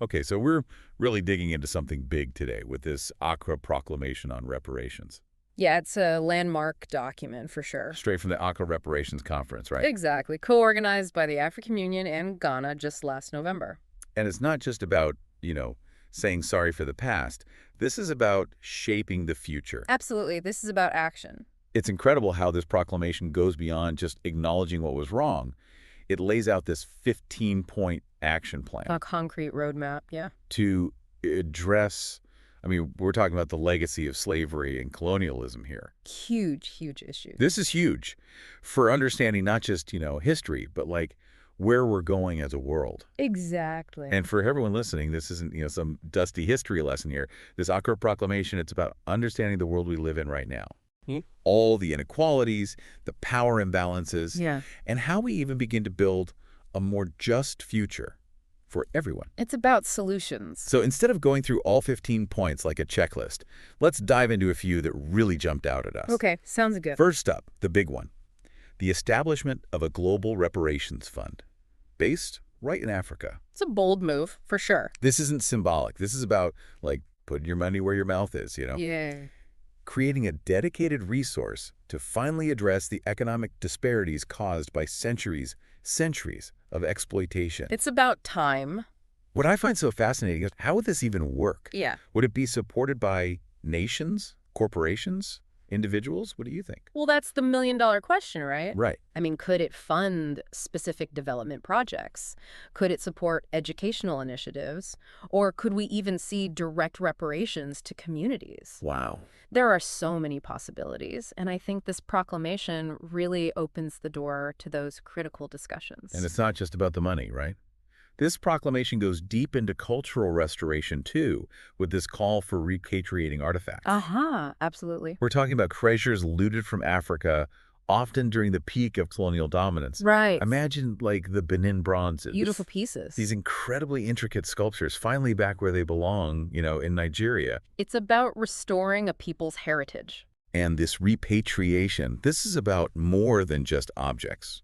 Okay, so we're really digging into something big today with this Accra Proclamation on reparations. Yeah, it's a landmark document for sure. Straight from the Accra Reparations Conference, right? Exactly. Co-organized by the African Union and Ghana just last November. And it's not just about, saying sorry for the past. This is about shaping the future. Absolutely. This is about action. It's incredible how this proclamation goes beyond just acknowledging what was wrong. It lays out this 15-point action plan A concrete roadmap, yeah. to address, we're talking about the legacy of slavery and colonialism here. Huge, huge issue. This is huge for understanding not just, history, but like where we're going as a world. Exactly. And for everyone listening, this isn't, some dusty history lesson here. This Accra Proclamation, it's about understanding the world we live in right now. All the inequalities, the power imbalances, and how we even begin to build a more just future for everyone. It's about solutions. So instead of going through all 15 points like a checklist, let's dive into a few that really jumped out at us. Okay, sounds good. First up, the big one, the establishment of a global reparations fund based right in Africa. It's a bold move, for sure. This isn't symbolic. This is about, like, putting your money where your mouth is, Yeah. Creating a dedicated resource to finally address the economic disparities caused by centuries of exploitation. It's about time. What I find so fascinating is how would this even work? Yeah. Would it be supported by nations, corporations, individuals? What do you think? Well, that's the million-dollar question, right? Right. Could it fund specific development projects? Could it support educational initiatives? Or could we even see direct reparations to communities? Wow. There are so many possibilities, and I think this proclamation really opens the door to those critical discussions. And it's not just about the money, right? This proclamation goes deep into cultural restoration, too, with this call for repatriating artifacts. Absolutely. We're talking about treasures looted from Africa, often during the peak of colonial dominance. Right. Imagine, like, the Benin bronzes. Beautiful pieces. These incredibly intricate sculptures, finally back where they belong, in Nigeria. It's about restoring a people's heritage. And this repatriation, this is about more than just objects.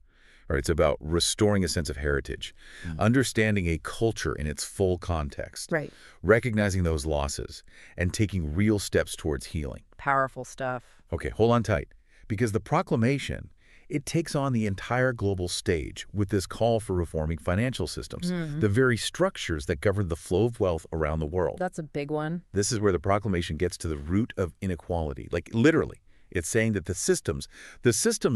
Right, it's about restoring a sense of heritage, understanding a culture in its full context, Right. recognizing those losses, and taking real steps towards healing. Powerful stuff. Okay, hold on tight, because the proclamation, it takes on the entire global stage with this call for reforming financial systems, the very structures that govern the flow of wealth around the world. That's a big one. This is where the proclamation gets to the root of inequality, like literally. It's saying that the systems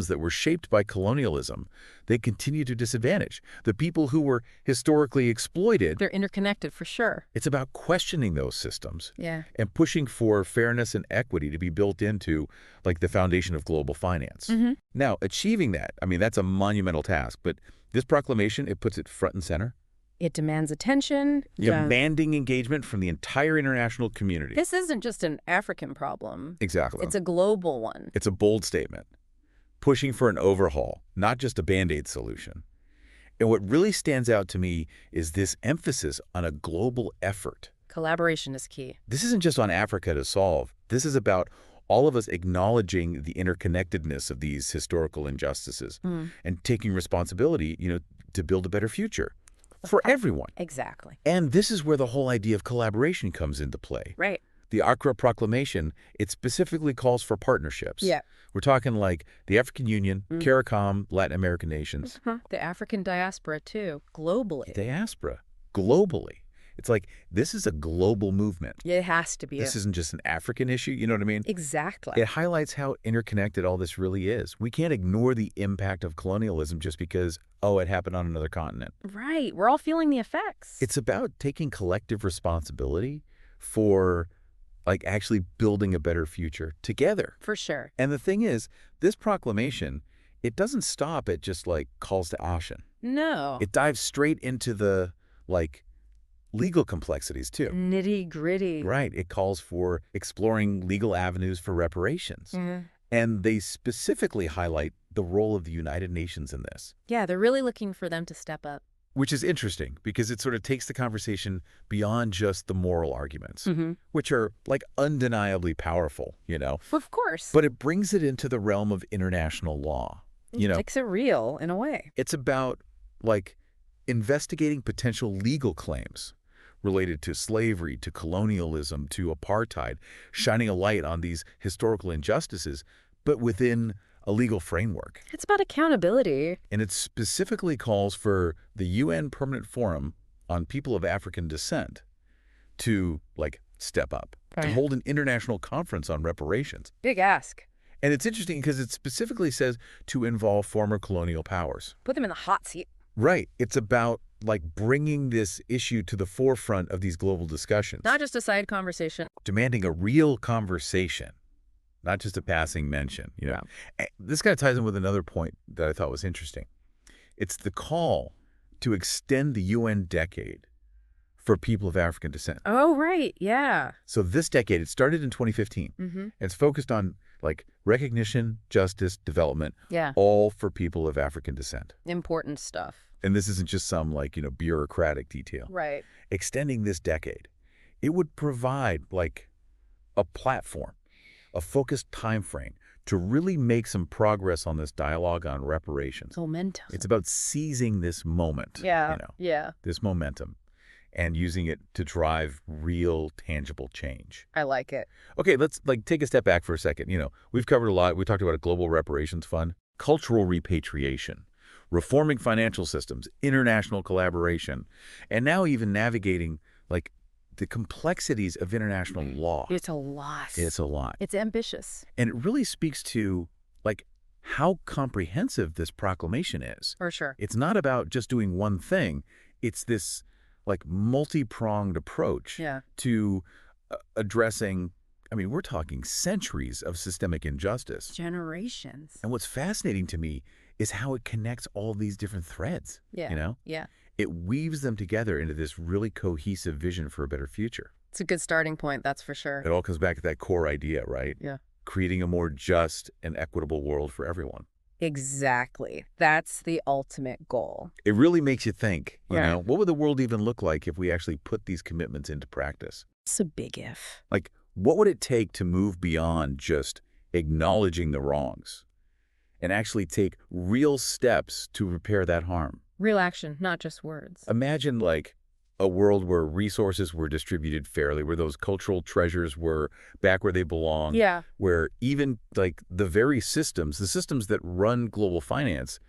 that were shaped by colonialism, they continue to disadvantage the people who were historically exploited. They're interconnected for sure. It's about questioning those systems and pushing for fairness and equity to be built into, like, the foundation of global finance. Now, achieving that, that's a monumental task, but this proclamation, it puts it front and center. It demands attention. Demanding engagement from the entire international community. This isn't just an African problem. Exactly. It's a global one. It's a bold statement, pushing for an overhaul, not just a Band-Aid solution. And what really stands out to me is this emphasis on a global effort. Collaboration is key. This isn't just on Africa to solve. This is about all of us acknowledging the interconnectedness of these historical injustices and taking responsibility, to build a better future. For everyone. Exactly. And this is where the whole idea of collaboration comes into play. Right. The Accra Proclamation, it specifically calls for partnerships. Yeah. We're talking like the African Union, CARICOM, Latin American nations. The African diaspora, too, globally. Diaspora, globally. It's like, this is a global movement. It has to be. This isn't just an African issue, you know what I mean? Exactly. It highlights how interconnected all this really is. We can't ignore the impact of colonialism just because, it happened on another continent. Right. We're all feeling the effects. It's about taking collective responsibility for, like, actually building a better future together. For sure. And the thing is, this proclamation, it doesn't stop at just, like, calls to action. No. It dives straight into the, like, legal complexities, too. Nitty-gritty. Right. It calls for exploring legal avenues for reparations. And they specifically highlight the role of the United Nations in this. Yeah, they're really looking for them to step up. Which is interesting because it sort of takes the conversation beyond just the moral arguments, which are, like, undeniably powerful, Of course. But it brings it into the realm of international law. It makes it real, in a way. It's about, like, investigating potential legal claims, related to slavery, to colonialism, to apartheid, shining a light on these historical injustices, but within a legal framework. It's about accountability. And it specifically calls for the UN Permanent Forum on People of African Descent to, step up, to hold an international conference on reparations. Big ask. And it's interesting because it specifically says to involve former colonial powers. Put them in the hot seat. Right. It's about, bringing this issue to the forefront of these global discussions. Not just a side conversation. Demanding a real conversation, not just a passing mention. Yeah. This kind of ties in with another point that I thought was interesting. It's the call to extend the UN decade for people of African descent. Oh, right. Yeah. So this decade, it started in 2015. And it's focused on, recognition, justice, development, all for people of African descent. Important stuff. And this isn't just some, bureaucratic detail. Right. Extending this decade, it would provide, a platform, a focused time frame to really make some progress on this dialogue on reparations. Momentum. It's about seizing this moment, this momentum, and using it to drive real, tangible change. I like it. Okay, let's take a step back for a second. We've covered a lot. We talked about a global reparations fund, cultural repatriation, reforming financial systems, international collaboration, and now even navigating the complexities of international law. It's a lot. It's a lot. It's ambitious. And it really speaks to how comprehensive this proclamation is. For sure. It's not about just doing one thing. It's this multi-pronged approach to addressing, we're talking centuries of systemic injustice. Generations. And what's fascinating to me is how it connects all these different threads. Yeah. It weaves them together into this really cohesive vision for a better future. It's a good starting point, that's for sure. It all comes back to that core idea, right? Yeah. Creating a more just and equitable world for everyone. Exactly. That's the ultimate goal. It really makes you think, what would the world even look like if we actually put these commitments into practice? It's a big if. What would it take to move beyond just acknowledging the wrongs and actually take real steps to repair that harm? Real action, not just words. Imagine a world where resources were distributed fairly, where those cultural treasures were back where they belong. Yeah. Where even the very systems, the systems that run global finance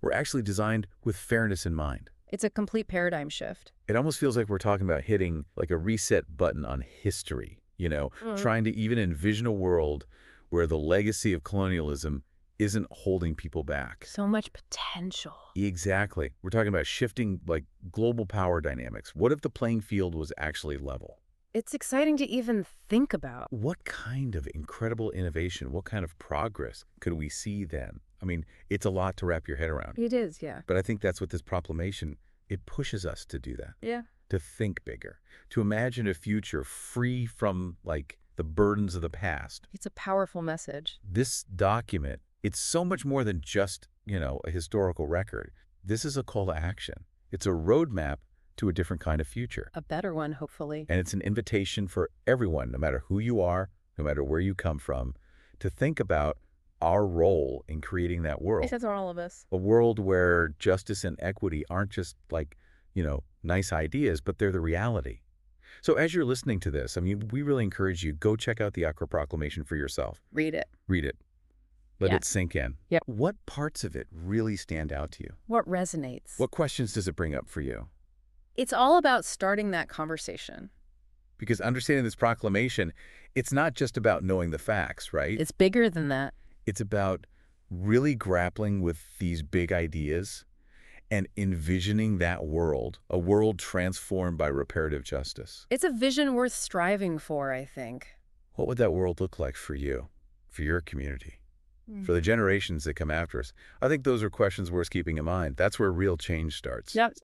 were actually designed with fairness in mind. It's a complete paradigm shift. It almost feels like we're talking about hitting a reset button on history, trying to even envision a world where the legacy of colonialism isn't holding people back. So much potential. Exactly. We're talking about shifting global power dynamics. What if the playing field was actually level? It's exciting to even think about. What kind of incredible innovation, what kind of progress could we see then? It's a lot to wrap your head around. It is, yeah. But I think that's what this proclamation, it pushes us to do that. Yeah. To think bigger, to imagine a future free from the burdens of the past. It's a powerful message. This document, it's so much more than just, a historical record. This is a call to action. It's a roadmap to a different kind of future. A better one, hopefully. And it's an invitation for everyone, no matter who you are, no matter where you come from, to think about our role in creating that world. That's all of us. A world where justice and equity aren't just nice ideas, but they're the reality. So as you're listening to this, we really encourage you, go check out the Accra Proclamation for yourself. Read it. Read it. Let it sink in. Yep. What parts of it really stand out to you? What resonates? What questions does it bring up for you? It's all about starting that conversation. Because understanding this proclamation, it's not just about knowing the facts, right? It's bigger than that. It's about really grappling with these big ideas and envisioning that world, a world transformed by reparative justice. It's a vision worth striving for, I think. What would that world look like for you, for your community, for the generations that come after us? I think those are questions worth keeping in mind. That's where real change starts. Yep.